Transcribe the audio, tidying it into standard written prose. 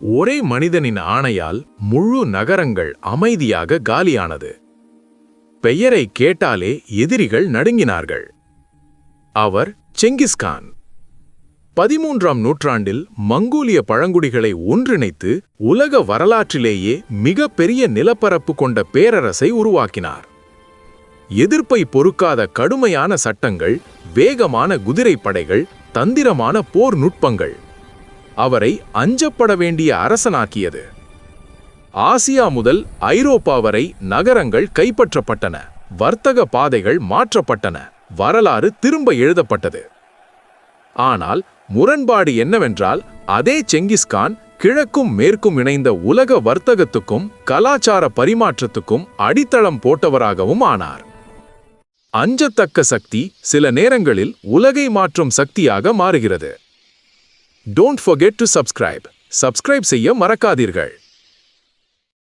ஒரே மனிதனின் ஆணையால் முழு நகரங்கள் அமைதியாக காலியானது. பெயரை கேட்டாலே எதிரிகள் நடுங்கினார்கள். அவர் செங்கிஸ்கான். 13ஆம் நூற்றாண்டில் மங்கோலிய பழங்குடிகளை ஒன்றிணைத்து உலக வரலாற்றிலேயே மிகப்பெரிய நிலப்பரப்பு கொண்ட பேரரசை உருவாக்கினார். எதிர்ப்பை பொறுக்காத கடுமையான சட்டங்கள், வேகமான குதிரைப்படைகள், தந்திரமான போர் நுட்பங்கள் அவரை அஞ்சப்பட வேண்டிய அரசனாக்கியது. ஆசியா முதல் ஐரோப்பா வரை நகரங்கள் கைப்பற்றப்பட்டன, வர்த்தக பாதைகள் மாற்றப்பட்டன, வரலாறு திரும்ப எழுதப்பட்டது. ஆனால் முரண்பாடு என்னவென்றால், அதே செங்கிஸ்கான் கிழக்கும் மேற்கும் இணைந்த உலக வர்த்தகத்துக்கும் கலாச்சார பரிமாற்றத்துக்கும் அடித்தளம் போட்டவராகவும் ஆனார். அஞ்சத்தக்க சக்தி சில நேரங்களில் உலகை மாற்றும் சக்தியாக மாறுகிறது. Don't forget to subscribe செய்ய மறக்காதீர்கள்.